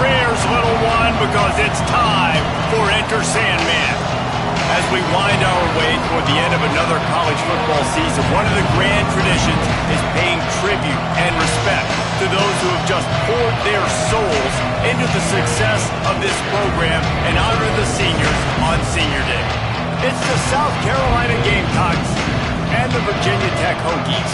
prayers, little one, because it's time for Enter Sandman. As we wind our way toward the end of another college football season, one of the grand traditions is paying tribute and respect to those who have just poured their souls into the success of this program and honor the seniors on Senior Day. It's the South Carolina Gamecocks and the Virginia Tech Hokies.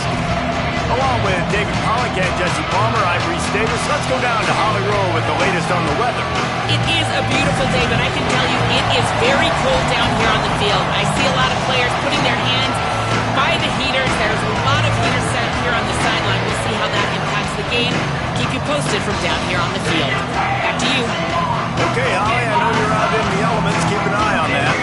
Along with David Pollock and Jesse Palmer, I'm Reese Davis. Let's go down to Holly Rowe with the latest on the weather. It is a beautiful day, but I can tell you it is very cold down here on the field. I see a lot of players putting their hands by the heaters. There's a lot of heaters set here on the sideline. We'll see how that impacts the game. Keep you posted from down here on the field. Back to you. Okay, Holly, I know you're out in the elements. Keep an eye on that.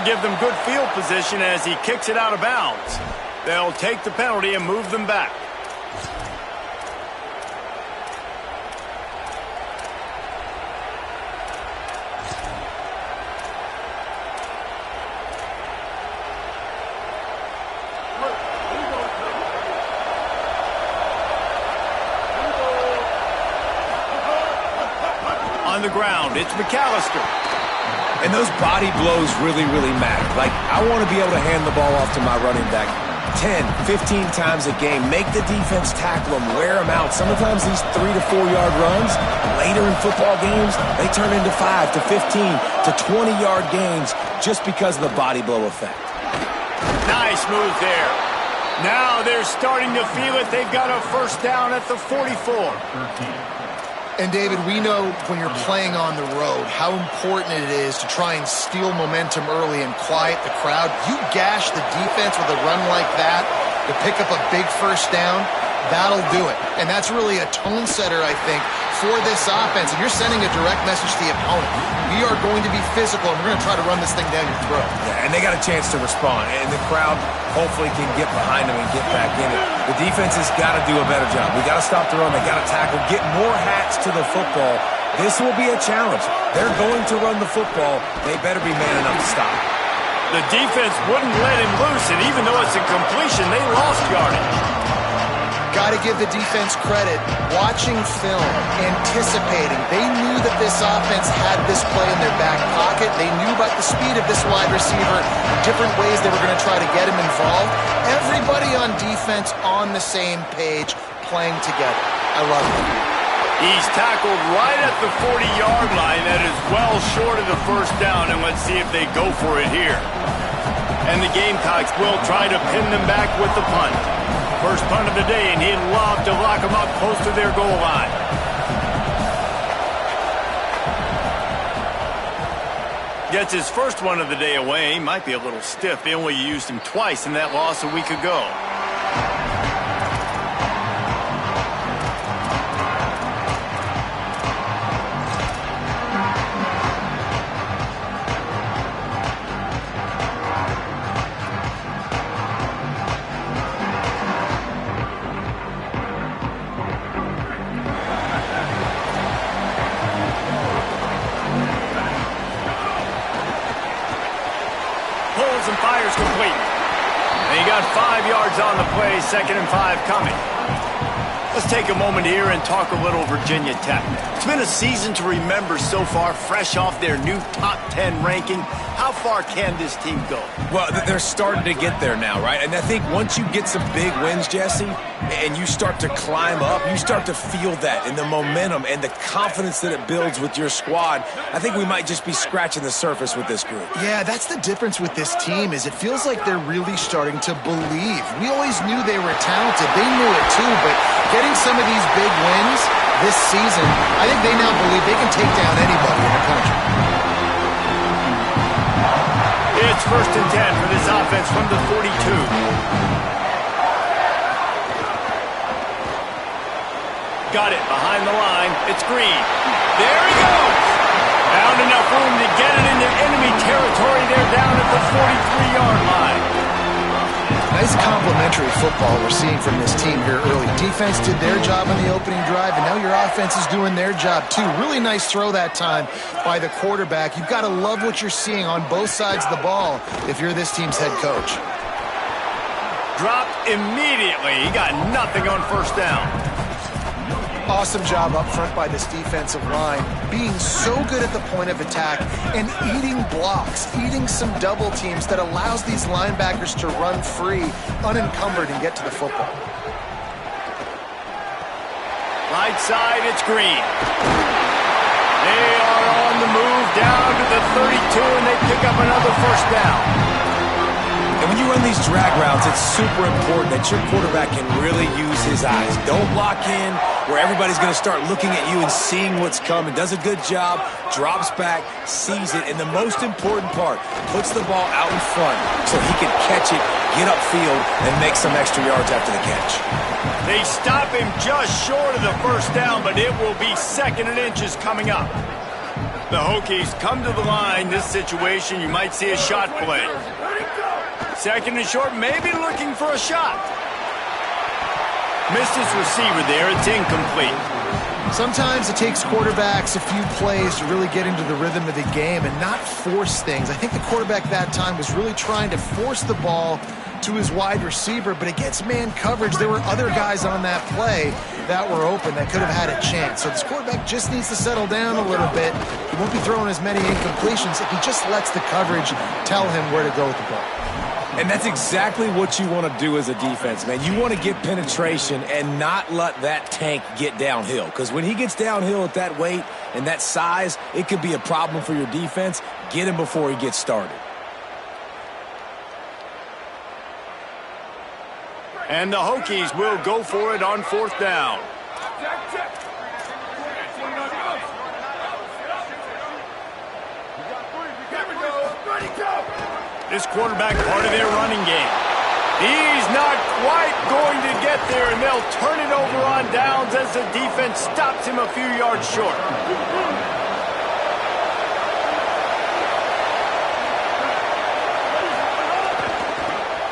Give them good field position as he kicks it out of bounds. They'll take the penalty and move them back. On the ground, it's McAllister. And those body blows really, really matter. Like, I want to be able to hand the ball off to my running back 10, 15 times a game. Make the defense tackle them, wear them out. Sometimes these 3 to 4 yard runs, later in football games, they turn into 5 to 15 to 20 yard gains just because of the body blow effect. Nice move there. Now they're starting to feel it. They've got a first down at the 44. And, David, we know when you're playing on the road how important it is to try and steal momentum early and quiet the crowd. You gash the defense with a run like that to pick up a big first down, that'll do it. And that's really a tone setter, I think, for this offense. And you're sending a direct message to the opponent. We are going to be physical, and we're going to try to run this thing down your throat. Yeah, and they got a chance to respond. And the crowd hopefully can get behind them and get back in it. The defense has got to do a better job. We got to stop the run. They got to tackle, get more hats to the football. This will be a challenge. They're going to run the football. They better be man enough to stop. The defense wouldn't let him loose, and even though it's a completion, they lost yardage. Got to give the defense credit. Watching film, anticipating. They knew that this offense had this play in their back pocket. They knew about the speed of this wide receiver, different ways they were going to try to get him involved. Everybody on defense on the same page, playing together. I love it. He's tackled right at the 40-yard line. That is well short of the first down, and let's see if they go for it here. And the Gamecocks will try to pin them back with the punt. First punt of the day, and he'd love to lock them up close to their goal line. Gets his first one of the day away. He might be a little stiff. They only used him twice in that loss a week ago. And fires complete. And he got 5 yards on the play, 2nd and 5 coming. Let's take a moment here and talk a little Virginia Tech. It's been a season to remember so far, fresh off their new top 10 ranking. How far can this team go? Well, they're starting to get there now, right? And I think once you get some big wins, Jesse, and you start to climb up, you start to feel that and the momentum and the confidence that it builds with your squad. I think we might just be scratching the surface with this group. Yeah, that's the difference with this team is it feels like they're really starting to believe. We always knew they were talented. They knew it too, but getting some of these big wins this season, I think they now believe they can take down anybody in the country. It's 1st and 10 for this offense from the 42. Got it behind the line. It's Green. There he goes. Found enough room to get it into enemy territory. They're down at the 43-yard line. Nice complementary football we're seeing from this team here early. Defense did their job on the opening drive, and now your offense is doing their job too. Really nice throw that time by the quarterback. You've got to love what you're seeing on both sides of the ball if you're this team's head coach. Dropped immediately. He got nothing on first down. Awesome job up front by this defensive line, being so good at the point of attack and eating blocks, eating some double teams that allows these linebackers to run free, unencumbered, and get to the football. Right side, it's Green. They are on the move down to the 32, and they pick up another first down. And when you run these drag routes, it's super important that your quarterback can really use his eyes. Don't lock in where everybody's going to start looking at you and seeing what's coming. Does a good job, drops back, sees it, and the most important part, puts the ball out in front so he can catch it, get upfield, and make some extra yards after the catch. They stop him just short of the first down, but it will be 2nd and inches coming up. The Hokies come to the line. This situation, you might see a shot play. 2nd and short, maybe looking for a shot. Missed his receiver there. It's incomplete. Sometimes it takes quarterbacks a few plays to really get into the rhythm of the game and not force things. I think the quarterback that time was really trying to force the ball to his wide receiver, but against man coverage, there were other guys on that play that were open that could have had a chance. So this quarterback just needs to settle down a little bit. He won't be throwing as many incompletions if he just lets the coverage tell him where to go with the ball. And that's exactly what you want to do as a defense, man. You want to get penetration and not let that tank get downhill. Because when he gets downhill at that weight and that size, it could be a problem for your defense. Get him before he gets started. And the Hokies will go for it on 4th down. This quarterback part of their running game. He's not quite going to get there, and they'll turn it over on downs as the defense stops him a few yards short.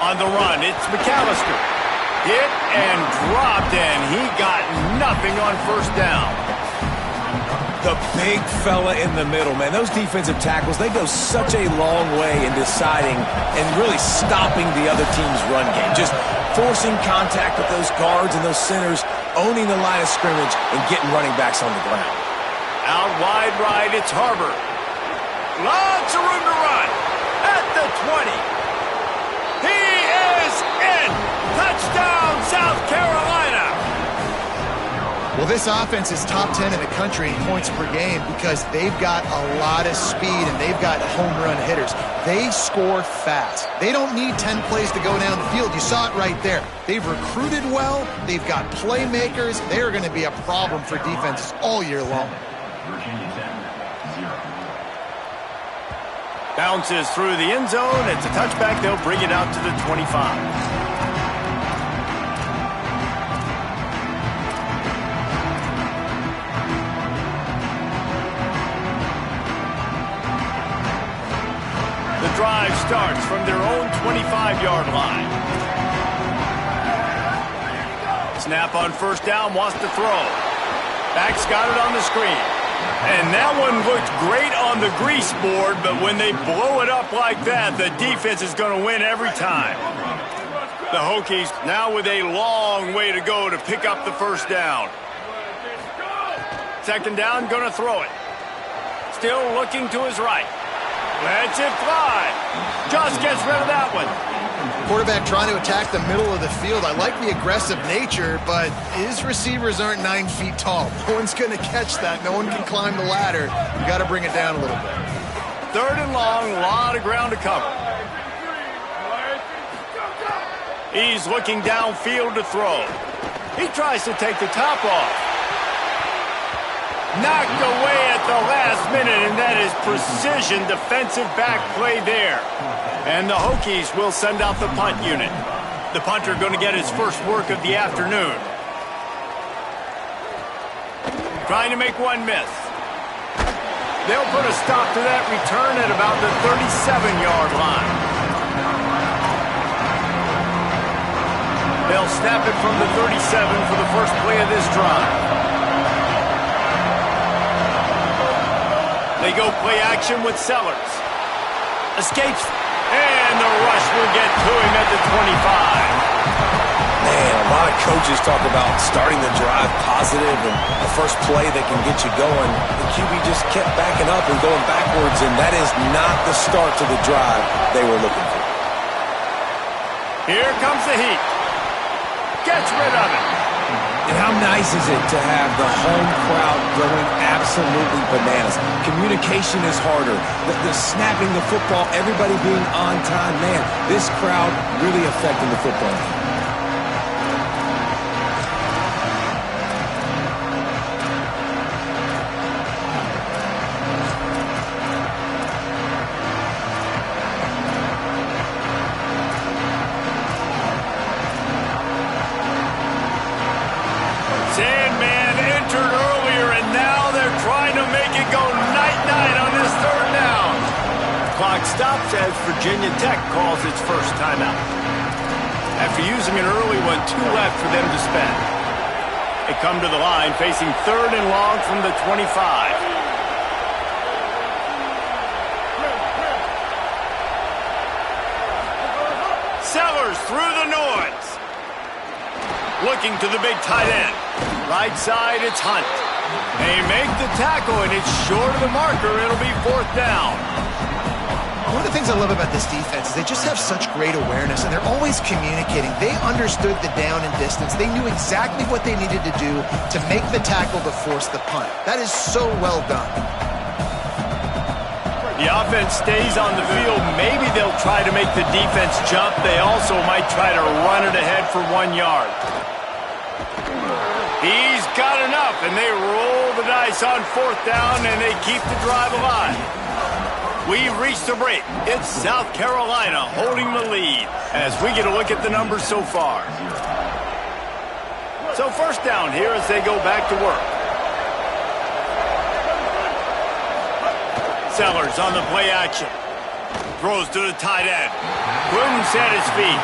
On the run, it's McAllister. Hit and dropped, and he got nothing on first down. The big fella in the middle, man. Those defensive tackles, they go such a long way in deciding and really stopping the other team's run game. Just forcing contact with those guards and those centers, owning the line of scrimmage, and getting running backs on the ground. Out wide right, it's Harbor. Lots of room to run. At the 20. He is in. Touchdown, South Carolina. Well, this offense is top 10 in the country in points per game because they've got a lot of speed and they've got home run hitters. They score fast. They don't need 10 plays to go down the field. You saw it right there. They've recruited well. They've got playmakers. They are going to be a problem for defenses all year long. Bounces through the end zone. It's a touchback. They'll bring it out to the 25. Drive starts from their own 25-yard line. Snap on first down, wants to throw. Back's got it on the screen. And that one looked great on the grease board, but when they blow it up like that, the defense is going to win every time. The Hokies now with a long way to go to pick up the first down. 2nd down, going to throw it. Still looking to his right. Lets it fly. Just gets rid of that one. Quarterback trying to attack the middle of the field. I like the aggressive nature, but his receivers aren't 9 feet tall. No one's going to catch that. No one can climb the ladder. You got to bring it down a little bit. 3rd and long, a lot of ground to cover. He's looking downfield to throw. He tries to take the top off. Knocked away at the last minute, and that is precision defensive back play there. And the Hokies will send out the punt unit. The punter going to get his first work of the afternoon. Trying to make one miss. They'll put a stop to that return at about the 37-yard line. They'll snap it from the 37 for the first play of this drive. They go play action with Sellers. Escapes, and the rush will get to him at the 25. Man, a lot of coaches talk about starting the drive positive and the first play that can get you going. The QB just kept backing up and going backwards, and that is not the start to the drive they were looking for. Here comes the heat. Gets rid of it. And how nice is it to have the home crowd going absolutely bananas? Communication is harder. The snapping the football, everybody being on time. Man, this crowd really affecting the football game. Stops as Virginia Tech calls its first timeout. After using an early one, 2 left for them to spend. They come to the line facing 3rd and long from the 25. Sellers through the noise. Looking to the big tight end. Right side, it's Hunt. They make the tackle, and it's short of the marker. It'll be 4th down. One of the things I love about this defense is they just have such great awareness, and they're always communicating. They understood the down and distance. They knew exactly what they needed to do to make the tackle to force the punt. That is so well done. The offense stays on the field. Maybe they'll try to make the defense jump. They also might try to run it ahead for 1 yard. He's got enough, and they roll the dice on 4th down, and they keep the drive alive. We've reached the break. It's South Carolina holding the lead as we get a look at the numbers so far. So 1st down here as they go back to work. Sellers on the play action. Throws to the tight end. Couldn't set his feet.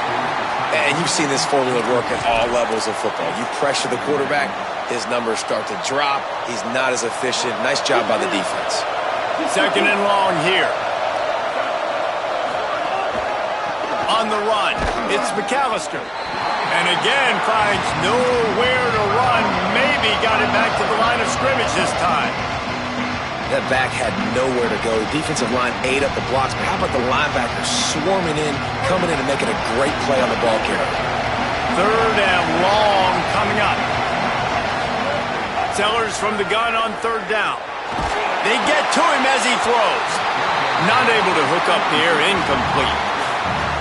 And you've seen this formula work at all levels of football. You pressure the quarterback, his numbers start to drop. He's not as efficient. Nice job by the defense. 2nd and long here. On the run, it's McAllister. And again finds nowhere to run. Maybe got it back to the line of scrimmage this time. That back had nowhere to go. Defensive line ate up the blocks, but how about the linebackers swarming in, coming in and making a great play on the ball carrier? 3rd and long coming up. Sellers from the gun on 3rd down. They get to him as he throws. Not able to hook up the air, incomplete.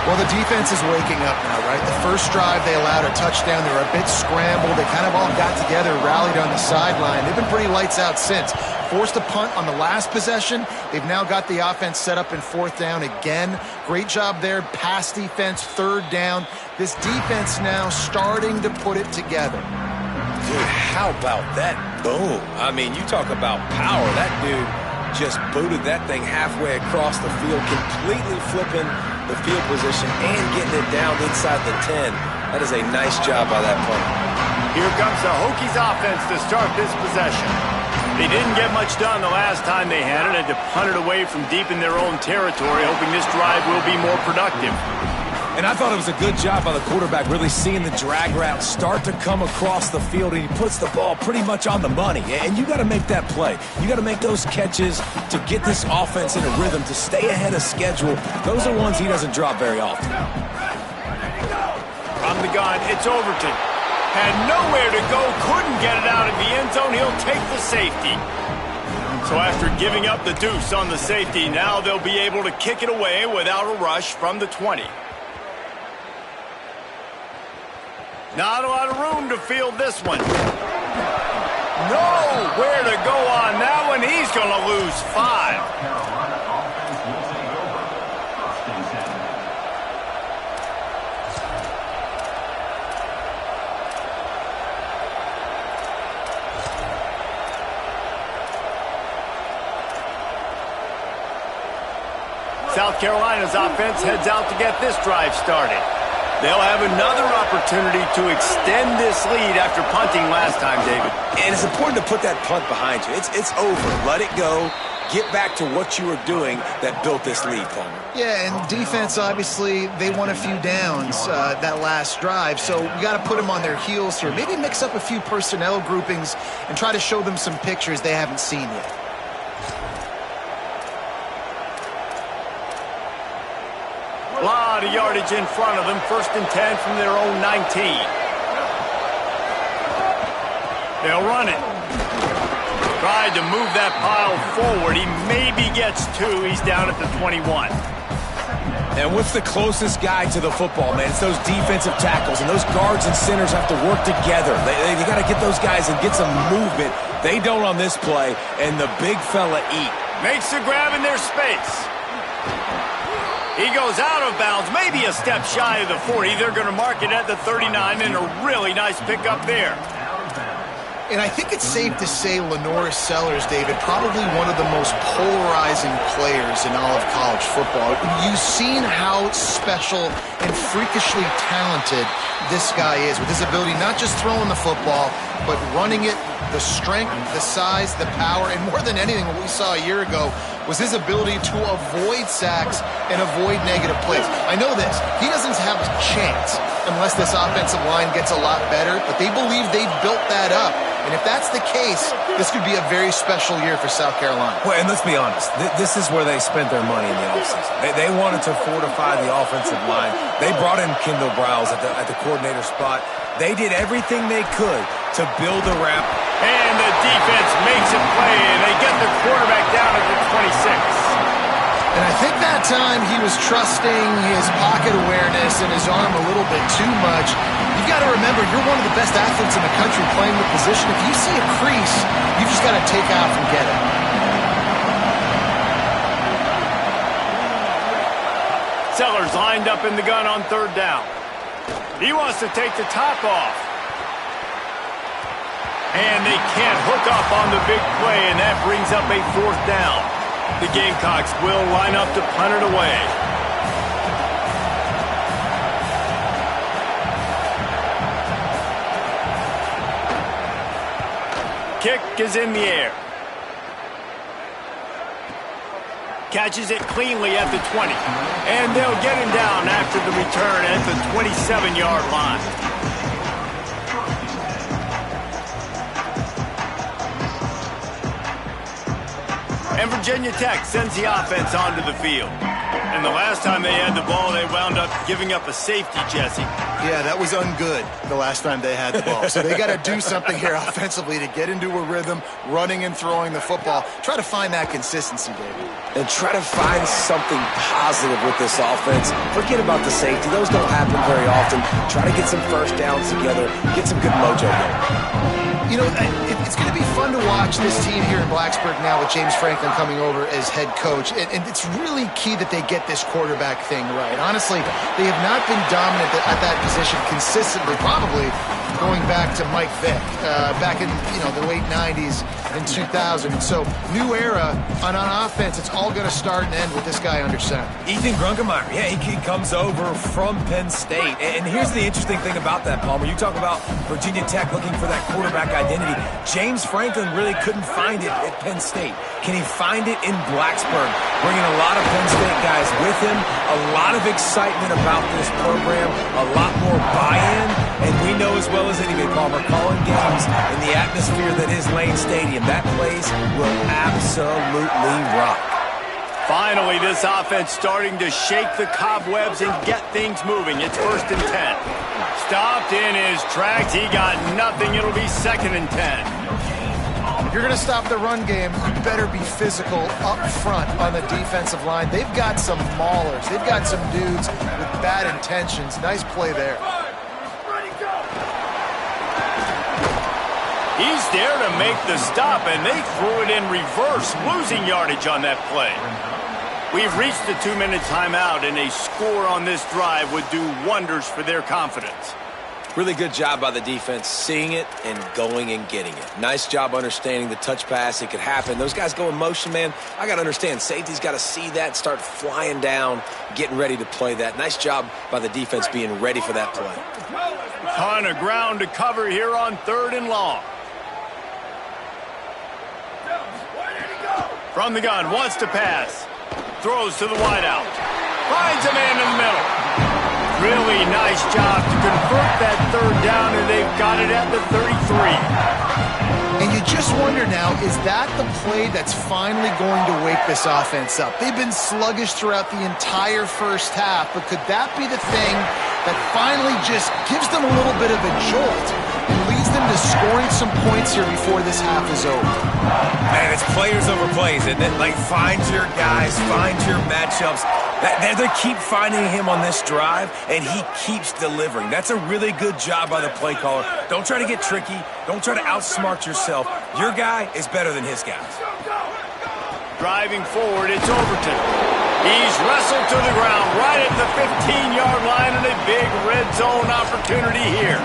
Well, the defense is waking up now, right? The first drive they allowed a touchdown. They were a bit scrambled. They kind of all got together, rallied on the sideline. They've been pretty lights out since. Forced a punt on the last possession. They've now got the offense set up in 4th down again. Great job there. Pass defense, 3rd down. This defense now starting to put it together. Dude, how about that boom? I mean, you talk about power. That dude just booted that thing halfway across the field, completely flipping the field position and getting it down inside the 10. That is a nice job by that punter. Here comes the Hokies offense to start this possession. They didn't get much done the last time they had it, and to punt it away from deep in their own territory, hoping this drive will be more productive. And I thought it was a good job by the quarterback, really seeing the drag route start to come across the field, and he puts the ball pretty much on the money. And you got to make that play. You got to make those catches to get this offense in a rhythm, to stay ahead of schedule. Those are ones he doesn't drop very often. From the gun, it's Overton. Had nowhere to go, couldn't get it out of the end zone. He'll take the safety. So after giving up the deuce on the safety, now they'll be able to kick it away without a rush from the 20. Not a lot of room to field this one. Nowhere to go on that one. He's going to lose 5. South Carolina's offense heads out to get this drive started. They'll have another opportunity to extend this lead after punting last time, David. And it's important to put that punt behind you. It's over. Let it go. Get back to what you were doing that built this lead, Palmer. Yeah, and defense, obviously, they won a few downs that last drive, so we got to put them on their heels here. Maybe mix up a few personnel groupings and try to show them some pictures they haven't seen yet. A lot of yardage in front of them. 1st and 10 from their own 19. They'll run it. Tried to move that pile forward. He maybe gets 2. He's down at the 21. And what's the closest guy to the football, man? It's those defensive tackles, and those guards and centers have to work together. They got to get those guys and get some movement. They don't on this play, and the big fella eat. Makes the grab in their space. He goes out of bounds, maybe a step shy of the 40. They're going to mark it at the 39, and a really nice pickup there. And I think it's safe to say Lenoris Sellers, David, probably one of the most polarizing players in all of college football. You've seen how special and freakishly talented this guy is with his ability not just throwing the football, but running it, the strength, the size, the power, and more than anything, what we saw a year ago was his ability to avoid sacks and avoid negative plays. I know this. He doesn't have a chance unless this offensive line gets a lot better, but they believe they built that up. And if that's the case, this could be a very special year for South Carolina. Well, and let's be honest. This is where they spent their money in the offseason. They wanted to fortify the offensive line. They brought in Kendall Briles at the coordinator spot. They did everything they could to build a ramp. And the defense makes a play, and they get the quarterback down at the 26. And I think that time he was trusting his pocket awareness and his arm a little bit too much. You've got to remember, you're one of the best athletes in the country playing the position. If you see a crease, you've just got to take off and get it. Sellers lined up in the gun on 3rd down. He wants to take the top off. And they can't hook up on the big play, and that brings up a 4th down. The Gamecocks will line up to punt it away. Kick is in the air. Catches it cleanly at the 20. And they'll get him down after the return at the 27-yard line. And Virginia Tech sends the offense onto the field. And the last time they had the ball, they wound up giving up a safety, Jesse. Yeah, that was ungood the last time they had the ball. So they got to do something here offensively to get into a rhythm, running and throwing the football. Try to find that consistency, David. And try to find something positive with this offense. Forget about the safety. Those don't happen very often. Try to get some first downs together. Get some good mojo going. You know, it's going to be fun to watch this team here in Blacksburg now with James Franklin coming over as head coach. And it's really key that they get this quarterback thing right. Honestly, they have not been dominant at that position consistently, probably going back to Mike Vick back in, the late 90s and 2000. And so, new era on offense. It's all going to start and end with this guy under center. Ethan Grunkemeyer, yeah, he comes over from Penn State. And here's the interesting thing about that, Palmer. You talk about Virginia Tech looking for that quarterback identity. James Franklin really couldn't find it at Penn State. Can he find it in Blacksburg? Bringing a lot of Penn State guys with him, a lot of excitement about this program, a lot more buy-in, and we know as well as anybody, Palmer, calling games in the atmosphere that is Lane Stadium. That place will absolutely rock. Finally, this offense starting to shake the cobwebs and get things moving. It's 1st and 10. Stopped in his tracks. He got nothing. It'll be 2nd and 10. If you're going to stop the run game, you better be physical up front on the defensive line. They've got some maulers. They've got some dudes with bad intentions. Nice play there. He's there to make the stop, and they threw it in reverse, losing yardage on that play. We've reached the 2-minute timeout, and a score on this drive would do wonders for their confidence. Really good job by the defense seeing it and going and getting it. Nice job understanding the touch pass. It could happen. Those guys go in motion, man. I got to understand, safety's got to see that, start flying down, getting ready to play that. Nice job by the defense being ready for that play. Ton of ground to cover here on 3rd and long. From the gun, wants to pass. Throws to the wideout. Finds a man in the middle. Really nice job to convert that 3rd down, and they've got it at the 33. And you just wonder now, is that the play that's finally going to wake this offense up? They've been sluggish throughout the entire first half, but could that be the thing that finally just gives them a little bit of a jolt and leads them to scoring some points here before this half is over? Man, it's players over plays, isn't it? Like, find your guys, find your matchups. They keep finding him on this drive, and he keeps delivering. That's a really good job by the play caller. Don't try to get tricky. Don't try to outsmart yourself. Your guy is better than his guys. Driving forward, it's Overton. He's wrestled to the ground right at the 15-yard line, and a big red zone opportunity here.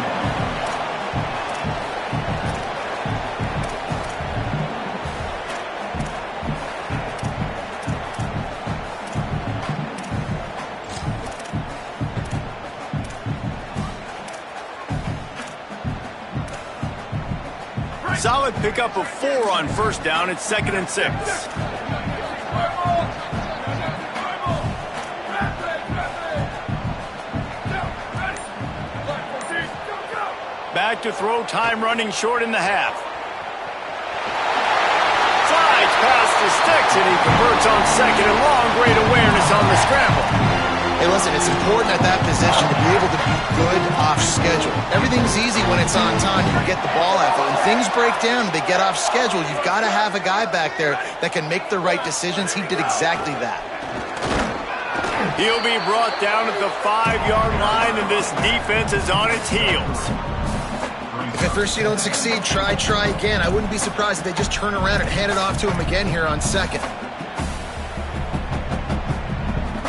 Solid pickup of 4 on 1st down. It's 2nd and 6. Back to throw, time running short in the half. Slides past the sticks, and he converts on 2nd and long. Great awareness on the scramble. Hey, listen, it's important at that position to be able to be good off schedule. Everything's easy when it's on time. You get the ball out. But when things break down and they get off schedule, you've got to have a guy back there that can make the right decisions. He did exactly that. He'll be brought down at the 5-yard line, and this defense is on its heels. If at first you don't succeed, try again. I wouldn't be surprised if they just turn around and hand it off to him again here on 2nd.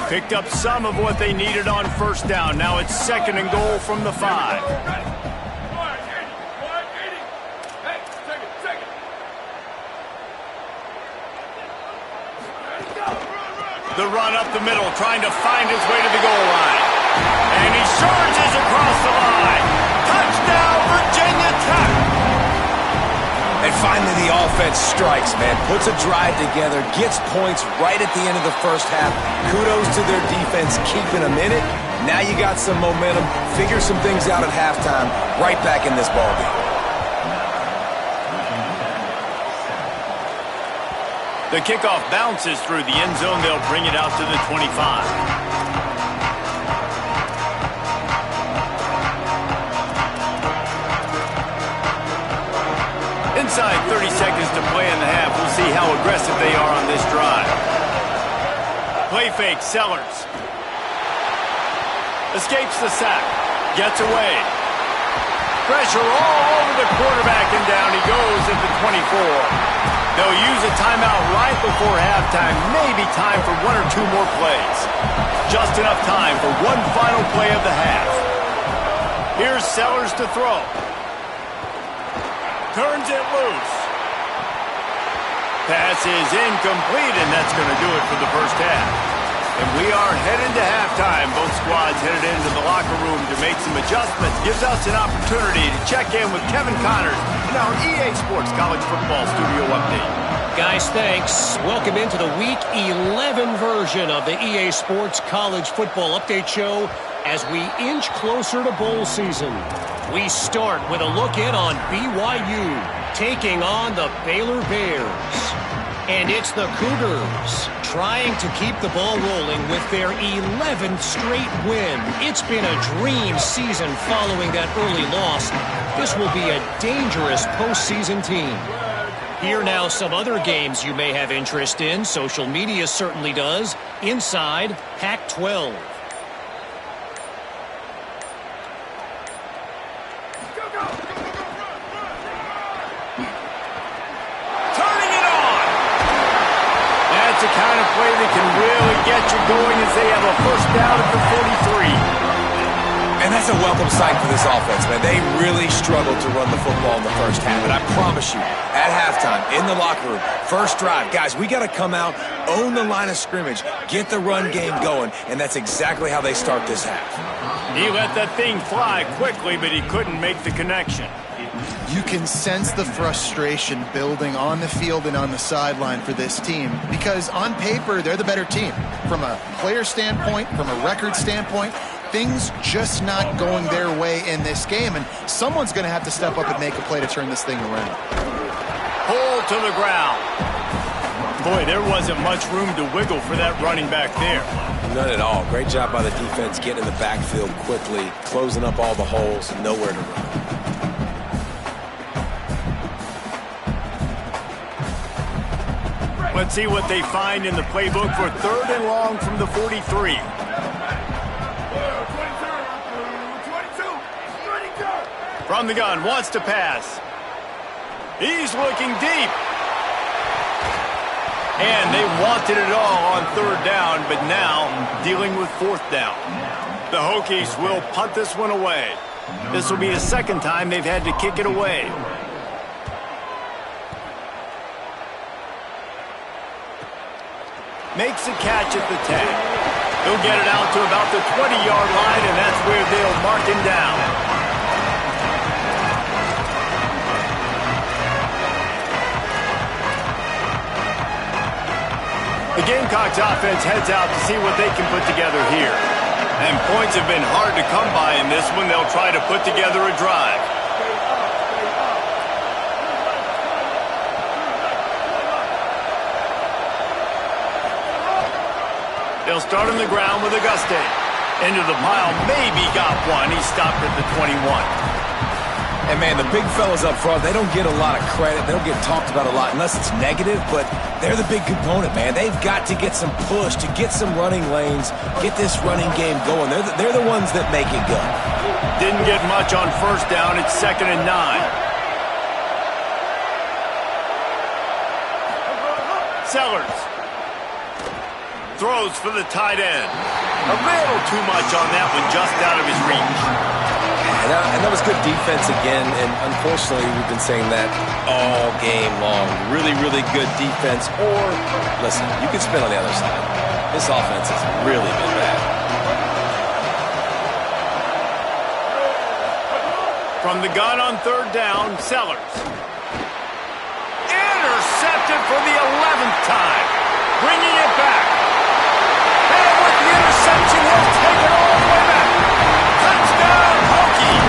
Picked up some of what they needed on 1st down. Now it's 2nd and goal from the 5. The run up the middle, trying to find his way to the goal line. And he charges across the line. Touchdown, Virginia Tech! And finally, the offense strikes, man. Puts a drive together, gets points right at the end of the first half. Kudos to their defense keeping them in it. Now you got some momentum. Figure some things out at halftime. Right back in this ballgame. The kickoff bounces through the end zone. They'll bring it out to the 25. Inside 30 seconds to play in the half. We'll see how aggressive they are on this drive. Play fake, Sellers. Escapes the sack. Gets away. Pressure all over the quarterback, and down he goes at the 24. They'll use a timeout right before halftime. Maybe time for 1 or 2 more plays. Just enough time for one final play of the half. Here's Sellers to throw. Turns it loose. Pass is incomplete, and that's going to do it for the first half. And we are headed to halftime. Both squads headed into the locker room to make some adjustments. Gives us an opportunity to check in with Kevin Connors in our EA Sports College Football Studio Update. Guys, thanks. Welcome into the Week 11 version of the EA Sports College Football Update Show as we inch closer to bowl season. We start with a look in on BYU taking on the Baylor Bears. And it's the Cougars trying to keep the ball rolling with their 11th straight win. It's been a dream season following that early loss. This will be a dangerous postseason team. Here now some other games you may have interest in. Social media certainly does. Inside Pac-12. That's the kind of play that can really get you going as they have a first down at the 43. And And that's a welcome sight for this offense, man. They really struggled to run the football in the first half. And I promise you, at halftime, in the locker room, first drive, guys, we got to come out, own the line of scrimmage, get the run game going, and that's exactly how they start this half. He let that thing fly quickly, but he couldn't make the connection. You can sense the frustration building on the field and on the sideline for this team because on paper, they're the better team. From a player standpoint, from a record standpoint, things just not going their way in this game, and someone's going to have to step up and make a play to turn this thing around. Pull to the ground. Boy, there wasn't much room to wiggle for that running back there. None at all. Great job by the defense getting in the backfield quickly, closing up all the holes, nowhere to run. Let's see what they find in the playbook for 3rd and long from the 43. From the gun, wants to pass. He's looking deep. And they wanted it all on 3rd down, but now dealing with 4th down. The Hokies will punt this one away. This will be the 2nd time they've had to kick it away. Makes a catch at the 10. He'll get it out to about the 20-yard line, and that's where they'll mark him down. The Gamecocks offense heads out to see what they can put together here. And points have been hard to come by in this one. They'll try to put together a drive. They'll start on the ground with Auguste. Into the pile, maybe got one. He stopped at the 21. And, man, the big fellas up front, they don't get a lot of credit. They don't get talked about a lot unless it's negative, but they're the big component, man. They've got to get some push, to get some running lanes, get this running game going. They're the ones that make it go. Didn't get much on 1st down. It's 2nd and 9. Sellers. Throws for the tight end. A little too much on that one, just out of his reach. And that was good defense again, and unfortunately we've been saying that all game long. Really, really good defense. Or, listen, you can spin on the other side. This offense has really been bad. From the gun on 3rd down, Sellers. Intercepted for the 11th time. Bringing it back. And with the interception, he'll take it all the way back. Touchdown, Hokie!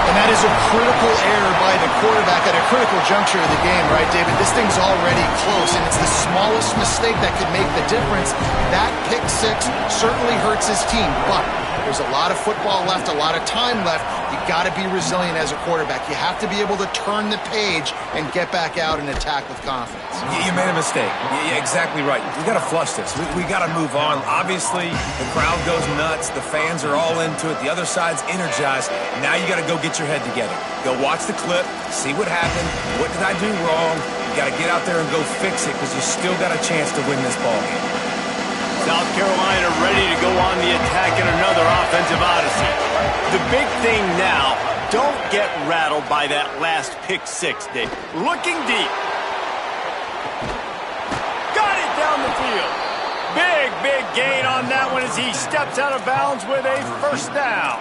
And that is a critical error by the quarterback at a critical juncture of the game, right, David? This thing's already close, and it's the smallest mistake that could make the difference. That pick 6 certainly hurts his team, but there's a lot of football left, a lot of time left. You got to be resilient as a quarterback. You have to be able to turn the page and get back out and attack with confidence. You made a mistake. Yeah, exactly right. We got to flush this. We got to move on. Obviously, the crowd goes nuts. The fans are all into it. The other side's energized. Now you got to go get your head together. Go watch the clip, see what happened. What did I do wrong? You got to get out there and go fix it because you still got a chance to win this ball game. South Carolina ready to go on the attack in another offensive odyssey. The big thing now, don't get rattled by that last pick 6, Dave. Looking deep. Got it down the field. Big gain on that one as he steps out of bounds with a 1st down.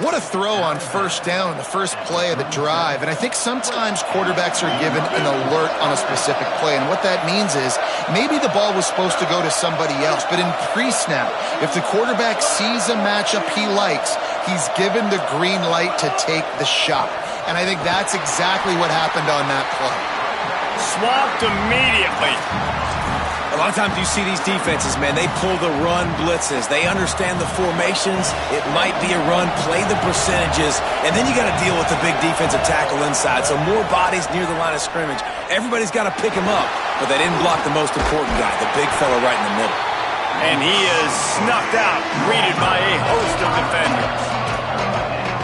What a throw on 1st down, the first play of the drive. And I think sometimes quarterbacks are given an alert on a specific play. And what that means is maybe the ball was supposed to go to somebody else. But in pre-snap, if the quarterback sees a matchup he likes, he's given the green light to take the shot. And I think that's exactly what happened on that play. Swamped immediately. A lot of times you see these defenses, man, they pull the run blitzes. They understand the formations. It might be a run, play the percentages, and then you got to deal with the big defensive tackle inside. So more bodies near the line of scrimmage. Everybody's got to pick him up, but they didn't block the most important guy, the big fella right in the middle. And he is snuffed out, greeted by a host of defenders.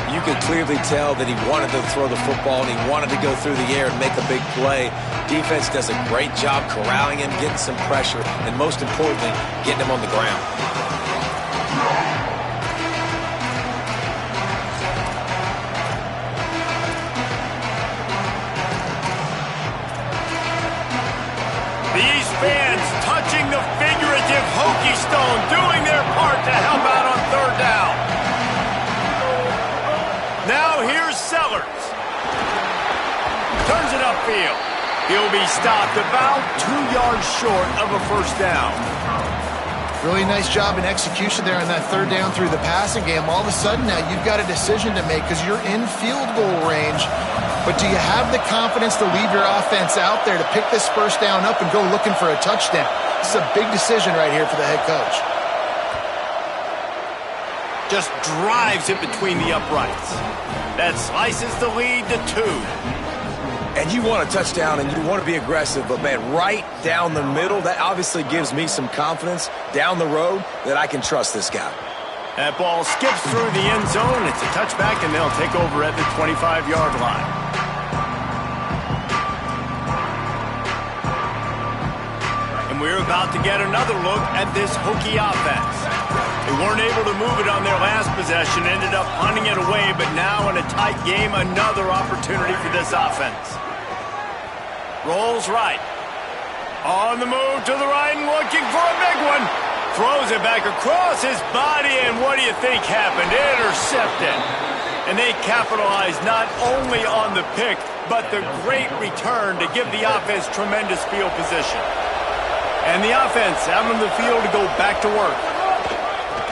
You could clearly tell that he wanted to throw the football and he wanted to go through the air and make a big play. Defense does a great job corralling him, getting some pressure, and most importantly, getting him on the ground. the figurative hokey stone doing their part to help out on third down. Now here's Sellers. Turns it upfield. He'll be stopped about 2 yards short of a first down. Really nice job in execution there on that third down through the passing game. All of a sudden now you've got a decision to make because you're in field goal range. But do you have the confidence to leave your offense out there to pick this first down up and go looking for a touchdown? This is a big decision right here for the head coach. Just drives it between the uprights. That slices the lead to 2. And you want a touchdown and you want to be aggressive, but man, right down the middle, that obviously gives me some confidence down the road that I can trust this guy. That ball skips through the end zone. It's a touchback, and they'll take over at the 25-yard line. And we're about to get another look at this hokey offense. They weren't able to move it on their last possession, ended up punting it away, but now in a tight game, another opportunity for this offense. Rolls right. On the move to the right and looking for a big one. Throws it back across his body, and what do you think happened? Intercepted. And they capitalized not only on the pick, but the great return to give the offense tremendous field position. And the offense out on the field to go back to work.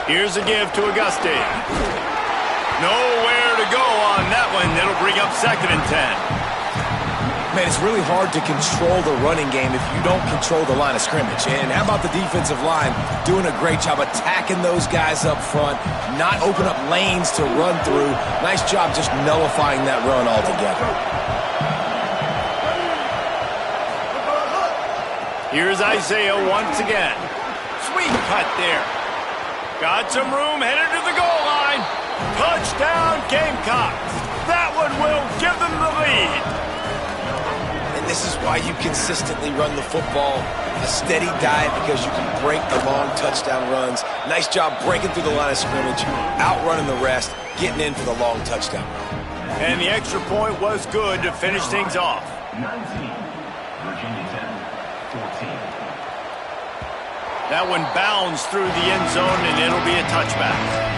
Here's a give to Auguste. Nowhere to go on that one. It'll bring up 2nd and 10. Man, it's really hard to control the running game if you don't control the line of scrimmage. And how about the defensive line doing a great job attacking those guys up front, not open up lanes to run through. Nice job just nullifying that run altogether. Here's Isaiah once again. Sweet cut there. Got some room, headed to the goal line. Touchdown, Gamecocks. That one will give them the lead. This is why you consistently run the football, a steady diet, because you can break the long touchdown runs. Nice job breaking through the line of scrimmage, outrunning the rest, getting in for the long touchdown. And the extra point was good to finish things off. 19, Virginia Tech, 14. That one bounds through the end zone, and it'll be a touchback.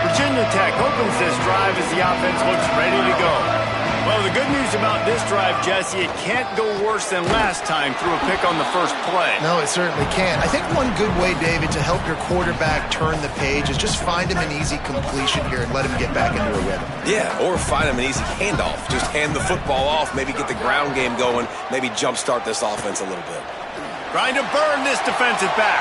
Virginia Tech opens this drive as the offense looks ready to go. Well, the good news about this drive, Jesse, it can't go worse than last time through a pick on the first play. No, it certainly can't. I think one good way, David, to help your quarterback turn the page is just find him an easy completion here and let him get back into a rhythm. Yeah, or find him an easy handoff. Just hand the football off, maybe get the ground game going, maybe jumpstart this offense a little bit. Trying to burn this defensive back.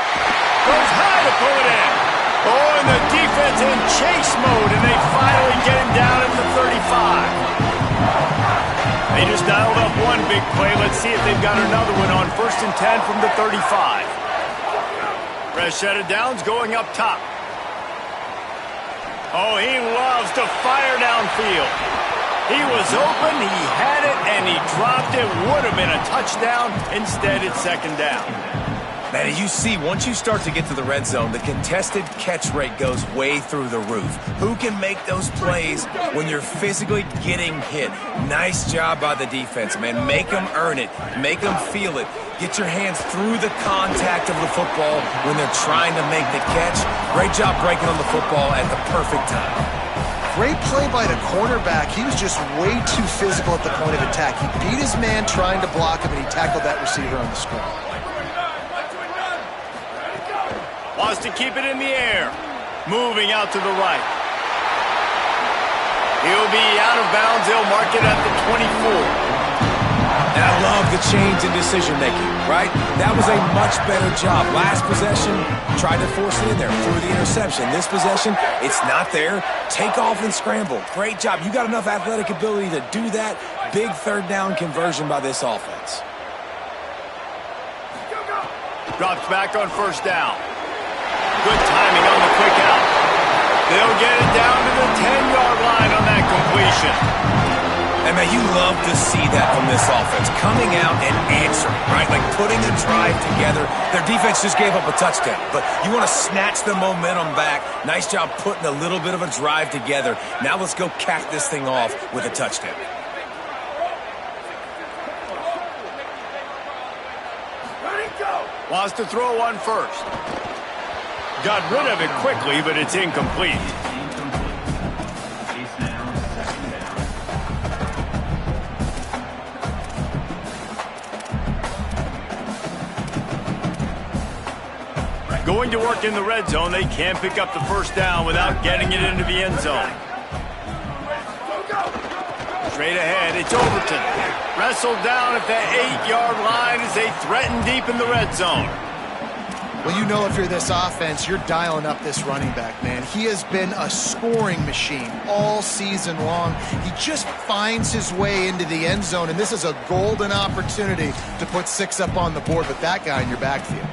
Goes high to pull it in. Oh, and the defense in chase mode, and they finally get him down at the 35. They just dialed up one big play. Let's see if they've got another one on 1st and 10 from the 35. Fresh set of downs going up top. Oh, he loves to fire downfield. He was open, he had it, and he dropped it. Would have been a touchdown. Instead, it's 2nd down. Man, you see, once you start to get to the red zone, the contested catch rate goes way through the roof. Who can make those plays when you're physically getting hit? Nice job by the defense, man. Make them earn it. Make them feel it. Get your hands through the contact of the football when they're trying to make the catch. Great job breaking on the football at the perfect time. Great play by the cornerback. He was just way too physical at the point of attack. He beat his man trying to block him, and he tackled that receiver on the screen. Wants to keep it in the air. Moving out to the right. He'll be out of bounds. They'll mark it at the 24. And I love the change in decision-making, right? That was a much better job. Last possession, tried to force it in there, threw the interception. This possession, it's not there. Take off and scramble. Great job. You got enough athletic ability to do that. Big 3rd down conversion by this offense. Drops back on 1st down. Good timing on the quick out. They'll get it down to the 10-yard line on that completion. And, man, you love to see that from this offense, coming out and answering, right? Like putting a drive together. Their defense just gave up a touchdown, but you want to snatch the momentum back. Nice job putting a little bit of a drive together. Now let's go cap this thing off with a touchdown. Wants to throw one first. Got rid of it quickly, but it's incomplete. Going to work in the red zone, they can't pick up the first down without getting it into the end zone. Straight ahead, it's Overton. Wrestled down at the 8-yard line as they threaten deep in the red zone. Well, you know if you're this offense, you're dialing up this running back, man. He has been a scoring machine all season long. He just finds his way into the end zone, and this is a golden opportunity to put 6 up on the board with that guy in your backfield.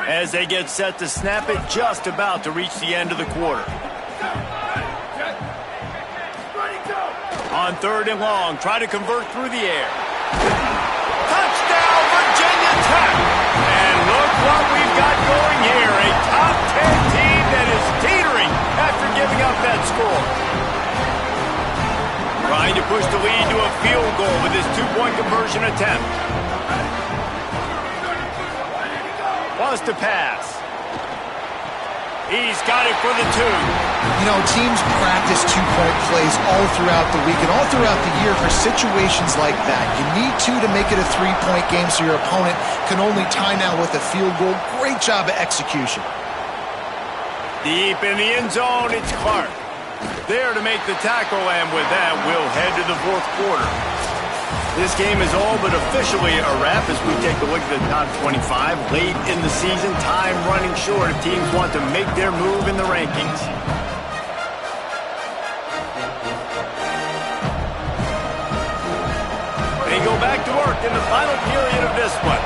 As they get set to snap it, just about to reach the end of the quarter. On 3rd and long, try to convert through the air. Touchdown, Virginia Tech! And look what we've got going here. A top 10 team that is teetering after giving up that score. Trying to push the lead to a field goal with his 2-point conversion attempt. Wants to pass. He's got it for the 2. You know, teams practice 2-point plays all throughout the week and all throughout the year for situations like that. You need to make it a 3-point game so your opponent can only tie now with a field goal. Great job of execution. Deep in the end zone, it's Clark. There to make the tackle, and with that, we'll head to the 4th quarter. This game is all but officially a wrap as we take a look at the top 25. Late in the season, time running short if teams want to make their move in the rankings. They go back to work in the final period of this one.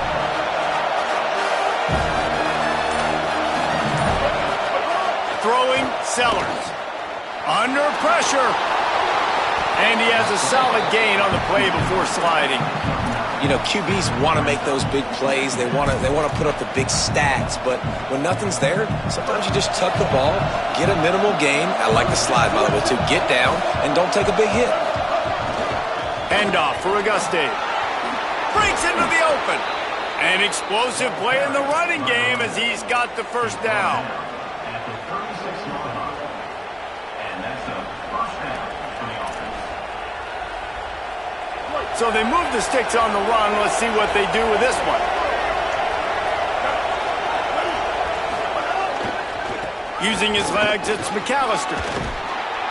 Throwing Sellers. Under pressure. And he has a solid gain on the play before sliding. You know, QBs want to make those big plays. They want to put up the big stats. But when nothing's there, sometimes you just tuck the ball, get a minimal gain. I like the slide, by the way, too. Get down and don't take a big hit. Handoff for Auguste. Breaks into the open. An explosive play in the running game as he's got the first down. So they move the sticks on the run. Let's see what they do with this one. Using his legs, it's McAllister.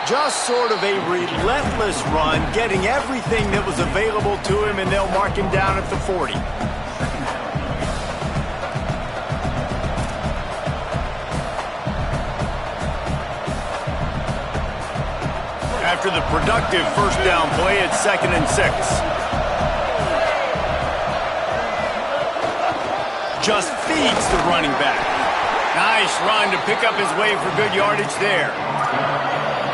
Just sort of a relentless run, getting everything that was available to him, and they'll mark him down at the 40. After the productive first down play, it's 2nd and 6. Just feeds the running back. Nice run to pick up his way for good yardage there.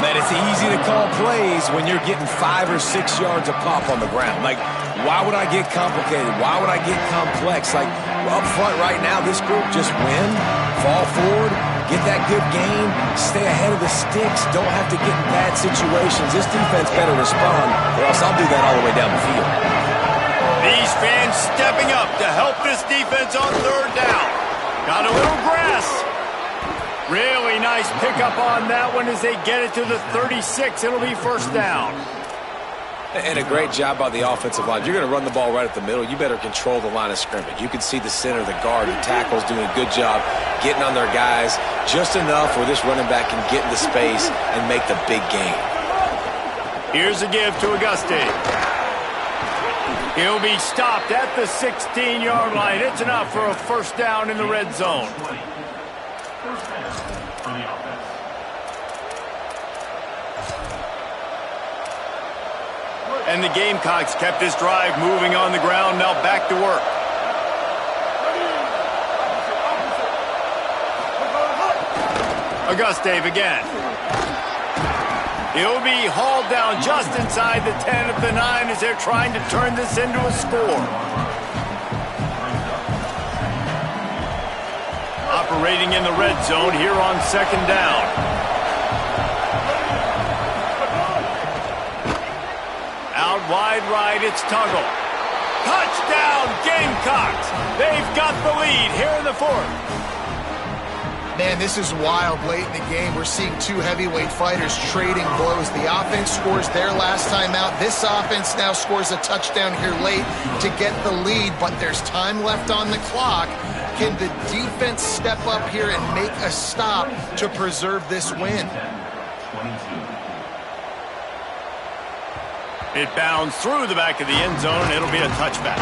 Man, it's easy to call plays when you're getting 5 or 6 yards a pop on the ground. Like, why would I get complicated? Why would I get complex? Like, up front right now, this group just win, fall forward, get that good gain, stay ahead of the sticks, don't have to get in bad situations. This defense better respond, or else I'll do that all the way down the field. These fans stepping up to help this defense on 3rd down. Got a little grass. Really nice pickup on that one as they get it to the 36. It'll be first down. And a great job by the offensive line. If you're going to run the ball right at the middle, you better control the line of scrimmage. You can see the center, the guard, the tackles doing a good job getting on their guys just enough where this running back can get into space and make the big gain. Here's a give to Auguste. He'll be stopped at the 16-yard line. It's enough for a first down in the red zone. And the Gamecocks kept this drive moving on the ground. Now back to work. Auguste again. He'll be hauled down just inside the 10 of the 9 as they're trying to turn this into a score. Operating in the red zone here on second down. Out wide right, it's Tuggle. Touchdown, Gamecocks! They've got the lead here in the fourth. Man, this is wild late in the game. We're seeing two heavyweight fighters trading blows. The offense scores their last time out. This offense now scores a touchdown here late to get the lead, but there's time left on the clock. Can the defense step up here and make a stop to preserve this win? It bounds through the back of the end zone. It'll be a touchback.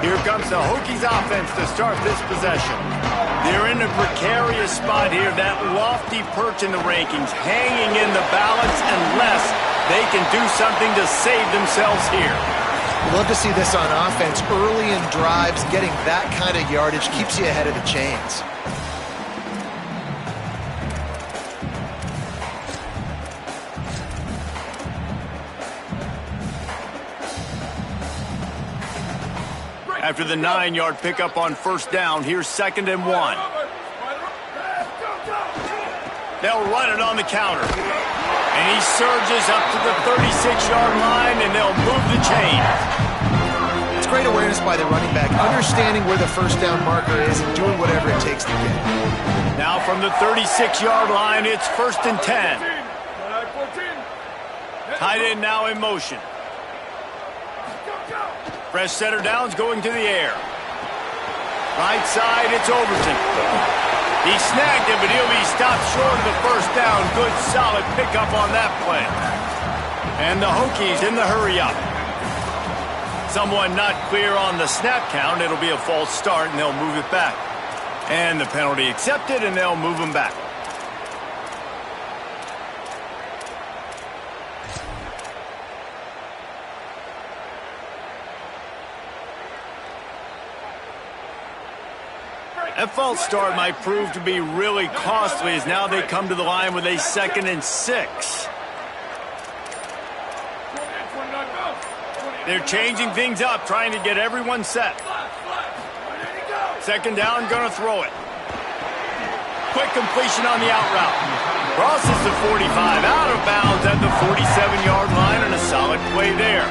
Here comes the Hokies offense to start this possession. They're in a precarious spot here. That lofty perch in the rankings, hanging in the balance unless they can do something to save themselves here. Love to see this on offense. Early in drives, getting that kind of yardage keeps you ahead of the chains. After the 9-yard pickup on first down, here's 2nd and 1. They'll run it on the counter. And he surges up to the 36-yard line, and they'll move the chain. It's great awareness by the running back, understanding where the first down marker is and doing whatever it takes to get it. Now from the 36-yard line, it's 1st and 10. Tight end now in motion. Fresh setter downs going to the air. Right side, it's Overton. He snagged him, but he'll be stopped short of the first down. Good, solid pickup on that play. And the Hokies in the hurry-up. Someone not clear on the snap count. It'll be a false start, and they'll move it back. And the penalty accepted, and they'll move him back. That false start might prove to be really costly as now they come to the line with a 2nd and 6. They're changing things up, trying to get everyone set. 2nd down, gonna throw it. Quick completion on the out route. Crosses the 45, out of bounds at the 47-yard line, and a solid play there.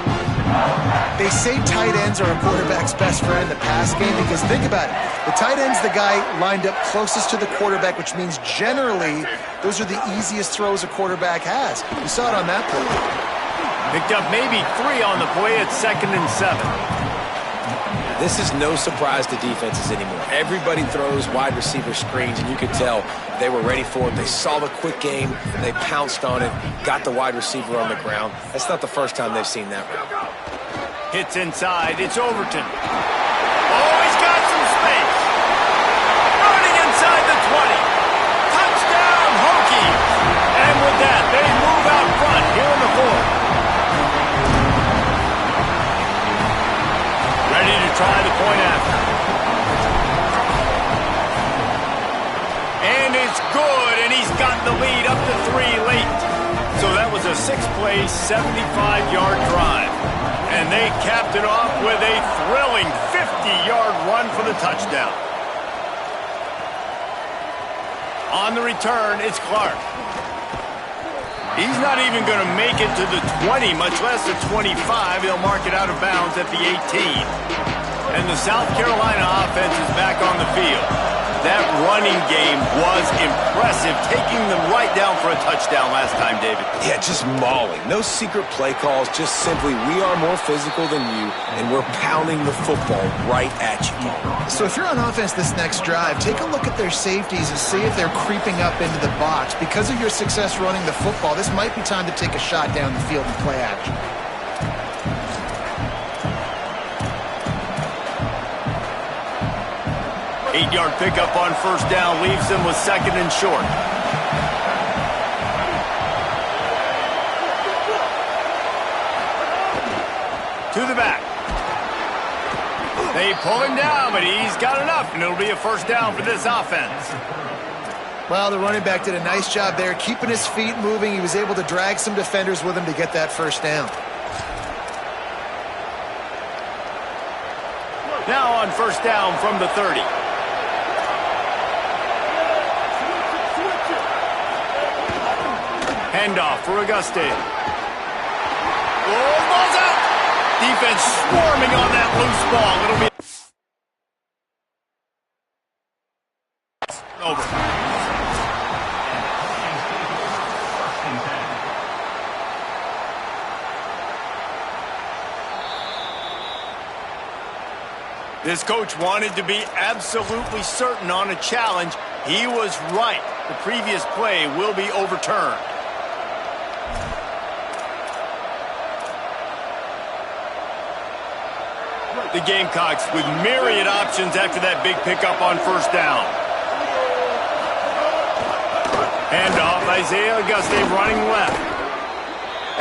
They say tight ends are a quarterback's best friend in the pass game because think about it. The tight end's the guy lined up closest to the quarterback, which means generally those are the easiest throws a quarterback has. You saw it on that play. Picked up maybe 3 on the play at 2nd and 7. This is no surprise to defenses anymore. Everybody throws wide receiver screens, and you could tell they were ready for it. They saw the quick game, they pounced on it, got the wide receiver on the ground. That's not the first time they've seen that route. Hits inside, it's Overton. Oh, he's got some space. Running inside the 20. Touchdown, Hokies. And with that, they move out front here in the fourth. Ready to try the point after. And it's good, and he's got the lead up to 3 late. So that was a 6-play, 75-yard drive. And they capped it off with a thrilling 50-yard run for the touchdown. On the return, it's Clark. He's not even going to make it to the 20, much less the 25. He'll mark it out of bounds at the 18. And the South Carolina offense is back on the field. That running game was impressive, taking them right down for a touchdown last time, David. Yeah, just mauling. No secret play calls, just simply we are more physical than you, and we're pounding the football right at you. So if you're on offense this next drive, take a look at their safeties and see if they're creeping up into the box. Because of your success running the football, this might be time to take a shot down the field and play action. Eight-yard pickup on first down leaves them with 2nd and short. To the back. They pull him down, but he's got enough, and it'll be a first down for this offense. Well, the running back did a nice job there, keeping his feet moving. He was able to drag some defenders with him to get that first down. Now on first down from the 30. Handoff for Auguste. Oh, ball's out! Defense swarming on that loose ball. It'll be over. This coach wanted to be absolutely certain on a challenge. He was right. The previous play will be overturned. The Gamecocks with myriad options after that big pickup on first down. Handoff, Isaiah Auguste running left.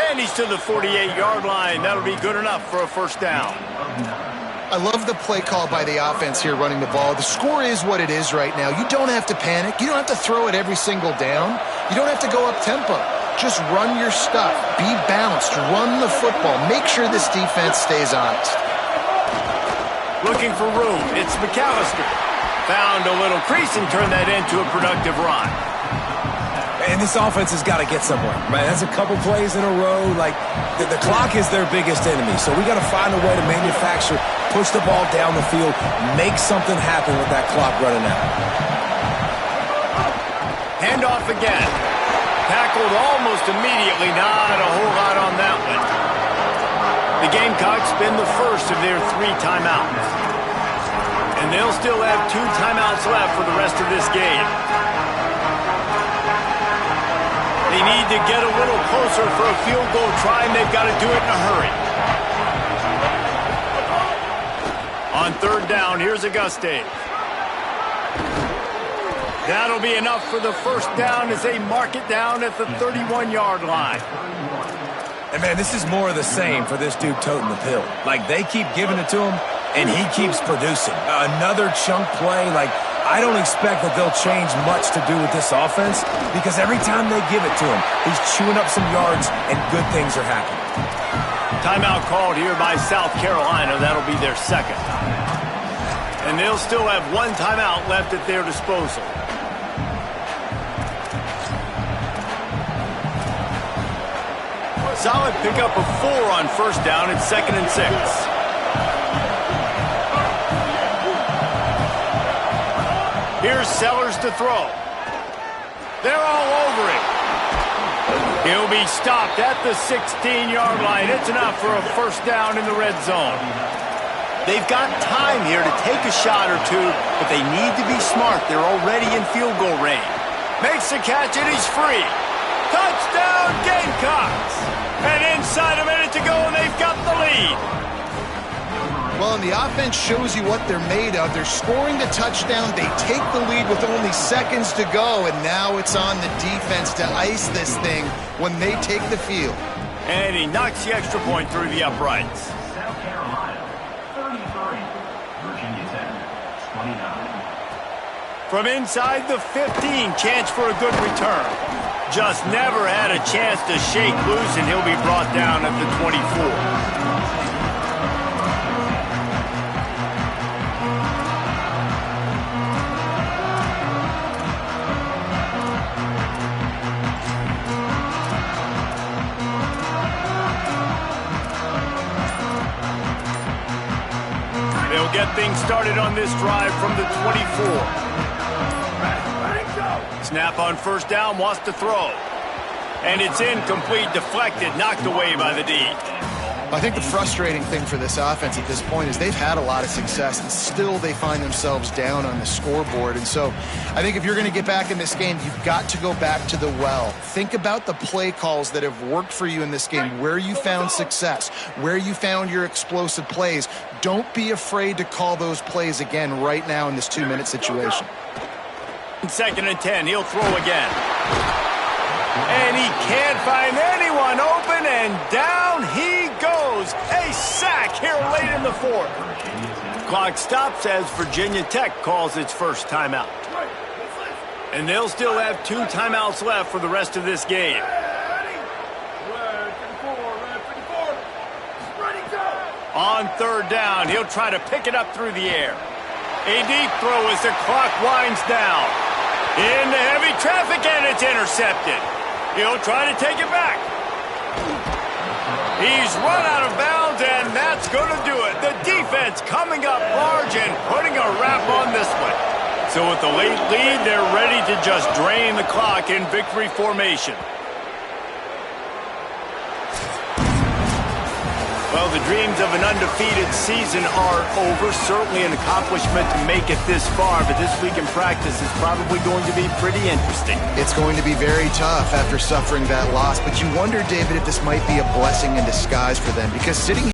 And he's to the 48-yard line. That'll be good enough for a first down. I love the play call by the offense here running the ball. The score is what it is right now. You don't have to panic. You don't have to throw it every single down. You don't have to go up tempo. Just run your stuff. Be balanced. Run the football. Make sure this defense stays honest. Looking for room. It's McAllister. Found a little crease and turned that into a productive run. And this offense has got to get somewhere, right? That's a couple plays in a row. Like, the clock is their biggest enemy. So we got to find a way to manufacture, push the ball down the field, make something happen with that clock running out. Handoff again. Tackled almost immediately. Not a whole lot on that one. The Gamecocks spend the first of their 3 timeouts. And they'll still have 2 timeouts left for the rest of this game. They need to get a little closer for a field goal try, and they've got to do it in a hurry. On third down, here's Auguste. That'll be enough for the first down as they mark it down at the 31-yard line. And, man, this is more of the same for this dude toting the pill. Like, they keep giving it to him, and he keeps producing. Another chunk play, like, I don't expect that they'll change much to do with this offense because every time they give it to him, he's chewing up some yards and good things are happening. Timeout called here by South Carolina. That'll be their second. And they'll still have 1 timeout left at their disposal. Solid pickup of 4 on first down. It's 2nd and 6. Here's Sellers to throw. They're all over him. He'll be stopped at the 16-yard line. It's enough for a first down in the red zone. They've got time here to take a shot or two, but they need to be smart. They're already in field goal range. Makes the catch, and he's free. Touchdown, Gamecocks! And inside a minute to go, and they've got the lead. Well, and the offense shows you what they're made of. They're scoring the touchdown. They take the lead with only seconds to go, and now it's on the defense to ice this thing when they take the field. And he knocks the extra point through the uprights. South Carolina, 33. Virginia Tech, 29. From inside the 15, chance for a good return. Just never had a chance to shake loose, and he'll be brought down at the 24. They'll get things started on this drive from the 24. Snap on first down, wants to throw. And it's incomplete, deflected, knocked away by the D. I think the frustrating thing for this offense at this point is they've had a lot of success, and still they find themselves down on the scoreboard. And so I think if you're going to get back in this game, you've got to go back to the well. Think about the play calls that have worked for you in this game, where you found success, where you found your explosive plays. Don't be afraid to call those plays again right now in this 2-minute situation. 2nd and 10, he'll throw again. And he can't find anyone open, and down he goes. A sack back here late in the fourth. Clock stops as Virginia Tech calls its first timeout. And they'll still have 2 timeouts left for the rest of this game. On third down, he'll try to pick it up through the air. A deep throw as the clock winds down. Into heavy traffic, and it's intercepted. He'll try to take it back. He's run out of bounds, and that's going to do it. The defense coming up large and putting a wrap on this one. So with the late lead, they're ready to just drain the clock in victory formation. Well, the dreams of an undefeated season are over. Certainly an accomplishment to make it this far, but this week in practice is probably going to be pretty interesting. It's going to be very tough after suffering that loss, but you wonder, David, if this might be a blessing in disguise for them, because sitting